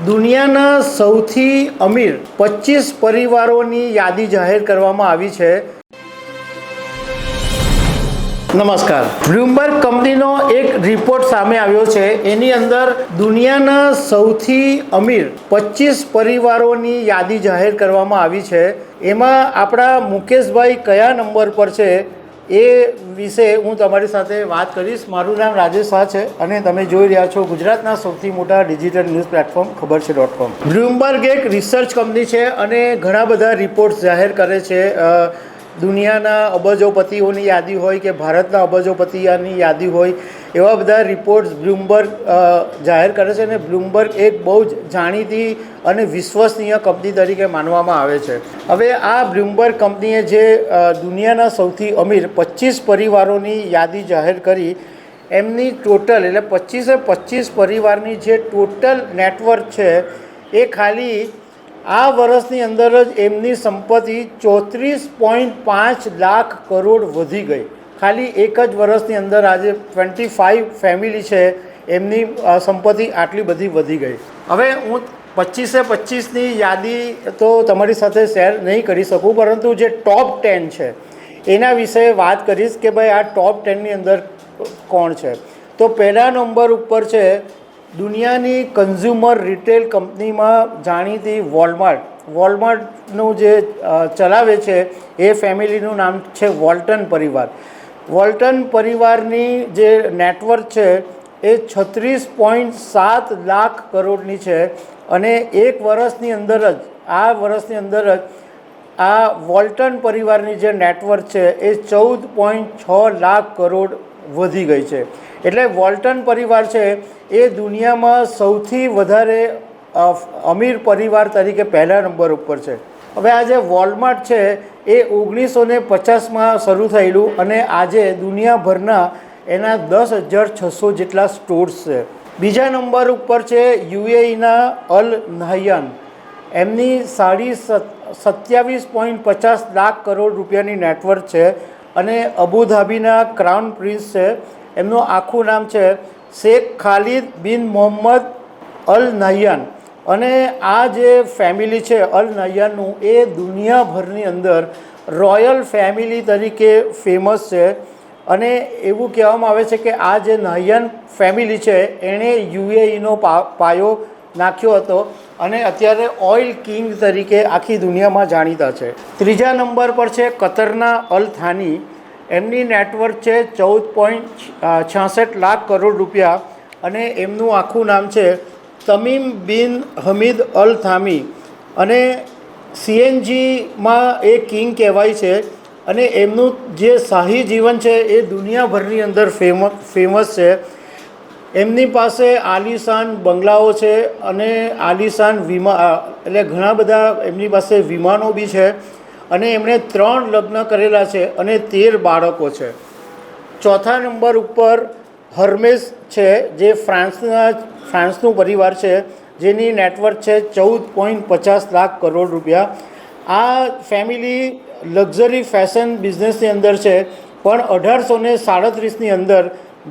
દુનિયાના સૌથી અમીર 25 પરિવારોની યાદી જાહેર કરવામાં આવી છે। નમસ્કાર। બ્લૂમબર્ગ કંપનીનો એક રિપોર્ટ સામે આવ્યો છે। એની અંદર દુનિયાના સૌથી અમીર 25 પરિવારોની યાદી જાહેર કરવામાં આવી છે। એમાં આપણા મુકેશભાઈ કયા નંબર પર છે એ વિશે હું તમારી સાથે વાત કરીશ। મારું નામ રાજેશ શાહ છે અને તમે જોઈ રહ્યા છો ગુજરાતના સૌથી મોટા ડિજિટલ ન્યૂઝ પ્લેટફોર્મ ખબરછે.com। બ્લૂમબર્ગ એક રિસર્ચ કંપની છે અને ઘણા બધા રિપોર્ટ્સ જાહેર કરે છે। દુનિયાના અબજોપતિઓની યાદી હોય કે ભારતના અબજોપતિની યાદી હોય, એવા બધા રિપોર્ટ્સ બ્લૂમબર્ગ જાહેર કરે છે અને બ્લૂમબર્ગ એક બહુ જ જાણીતી અને વિશ્વસનીય કંપની તરીકે માનવામાં આવે છે। હવે આ બ્લૂમબર્ગ કંપનીએ જે દુનિયાના સૌથી અમીર 25 પરિવારોની યાદી જાહેર કરી, એમની ટોટલ એટલે 25 પરિવારની જે ટોટલ નેટવર્થ છે એ ખાલી આ વર્ષની અંદર જ એમની સંપત્તિ 34.5 લાખ કરોડ વધી ગઈ। ખાલી એક જ વર્ષની અંદર આજે 25 ફેમિલી છે એમની સંપત્તિ આટલી બધી વધી ગઈ। હવે હું 25ની યાદી તો તમારી સાથે શેર નહીં કરી શકું, પરંતુ જે ટોપ 10 છે એના વિશે વાત કરીશ કે ભાઈ આ ટોપ 10ની અંદર કોણ છે। તો પહેલા નંબર ઉપર છે દુનિયાની કન્ઝ્યુમર રિટેલ કંપનીમાં જાણીતી વોલમાર્ટનું જે ચલાવે છે એ ફેમિલીનું નામ છે વોલ્ટન પરિવાર। વોલ્ટન પરિવારની જે નેટવર્થ છે એ 36.7 લાખ કરોડની છે અને એક વર્ષની અંદર જ આ વોલ્ટન પરિવારની જે નેટવર્થ છે એ 14.6 લાખ કરોડ વધી ગઈ છે। એટલે વોલ્ટન પરિવાર છે એ દુનિયામાં સૌથી વધારે અમીર પરિવાર તરીકે પહેલા નંબર ઉપર છે। હવે આ જે વોલમાર્ટ છે એ 1950માં શરૂ થયેલું અને આજે દુનિયાભરના એના 10,600 જેટલા સ્ટોર્સ છે। બીજા નંબર ઉપર છે યુએઈના અલ નહયાન। એમની 27.50 લાખ કરોડ રૂપિયાની નેટવર્થ છે અને અબુધાબીના ક્રાઉન પ્રિન્સ છે। એમનું આખું નામ છે શેખ ખાલિદ બિન મોહમ્મદ અલ નહયાન અને આ જે ફેમિલી છે અલ નહયાનનું એ દુનિયાભરની અંદર રોયલ ફેમિલી તરીકે ફેમસ છે અને એવું કહેવામાં આવે છે કે આ જે નહયાન ફેમિલી છે એણે યુએઈનો પાયો નાખ્યો હતો અને અત્યારે ઓઇલ કિંગ તરીકે આખી દુનિયામાં જાણીતા છે। ત્રીજા નંબર પર છે કતરના અલ થાની। એમની નેટવર્થ છે 14.66 લાખ કરોડ રૂપિયા અને એમનું આખું નામ છે તમીમ બિન હમીદ અલ થામી અને સીએનજીમાં એ કિંગ કહેવાય છે અને એમનું જે શાહી જીવન છે એ દુનિયાભરની અંદર ફેમસ છે। એમની પાસે આલિશાન બંગલાઓ છે અને આલિશાન એટલે ઘણા બધા એમની પાસે વિમાનો બી છે અને એમણે 3 લગ્ન કરેલા છે અને 13 બાળકો છે। ચોથા નંબર ઉપર હર્મેસ છે જે ફ્રાન્સનું પરિવાર છે જેની નેટવર્થ છે 14.50 લાખ કરોડ રૂપિયા। આ ફેમિલી લક્ઝરી ફેશન બિઝનેસની અંદર છે પણ 1837ની અંદર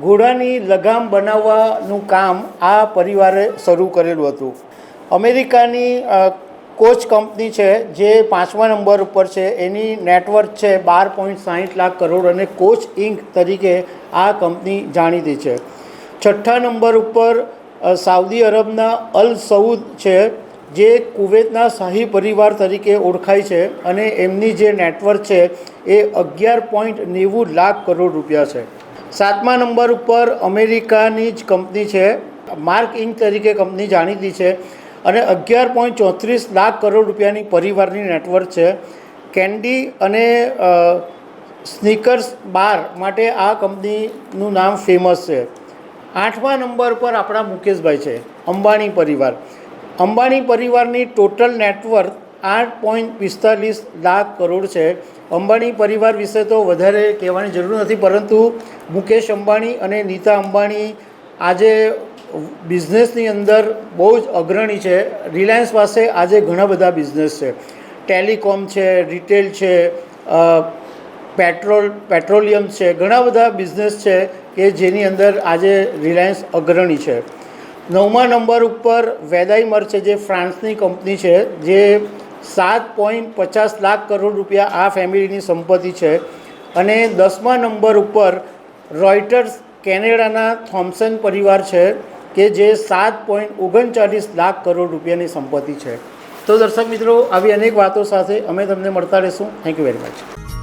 ઘોડાની લગામ બનાવવાનું કામ આ પરિવારે શરૂ કરેલું હતું। અમેરિકાની કોચ કંપની છે જે 5મા નંબર ઉપર છે, એની નેટવર્થ છે 12.60 લાખ કરોડ અને કોચ ઇન્ક તરીકે આ કંપની જાણીતી છે। છઠ્ઠા નંબર ઉપર સાઉદી અરબના અલ સઉદ છે જે કુવૈતના શાહી પરિવાર તરીકે ઓળખાય છે અને એમની જે નેટવર્થ છે એ 11.90 લાખ કરોડ રૂપિયા છે। 7મા નંબર ઉપર અમેરિકાની જ કંપની છે માર્ક ઇન્ક તરીકે કંપની જાણીતી છે અને 11.34 લાખ કરોડ રૂપિયાની પરિવારની નેટવર્થ છે। કેન્ડી અને સ્નીકર્સ બાર માટે આ કંપનીનું નામ ફેમસ છે। 8મા નંબર પર આપણા મુકેશભાઈ છે, અંબાણી પરિવાર। અંબાણી પરિવારની ટોટલ નેટવર્થ 8.45 લાખ કરોડ છે। અંબાણી પરિવાર વિશે તો વધારે કહેવાની જરૂર નથી, પરંતુ મુકેશ અંબાણી અને નીતા અંબાણી આજે બિઝનેસની અંદર બહુ જ અગ્રણી છે। રિલાયન્સ પાસે આજે ઘણા બધા બિઝનેસ છે, ટેલિકોમ છે, રિટેલ છે, પેટ્રોલિયમ છે, ઘણા બધા બિઝનેસ છે કે જેની અંદર આજે રિલાયન્સ અગ્રણી છે। 9મા નંબર ઉપર વેદાઈમર છે, જે ફ્રાન્સની કંપની છે, જે 7.50 લાખ કરોડ રૂપિયા આ ફેમિલીની સંપત્તિ છે. અને 10મા નંબર ઉપર રોયટર્સ કેનેડાના થોમ્સન પરિવાર છે કે જે 7.39 લાખ કરોડ રૂપિયાની સંપત્તિ છે. તો દર્શક મિત્રો, આવી અનેક વાતો સાથે અમે તમને મળતા રહીશું. Thank you very much.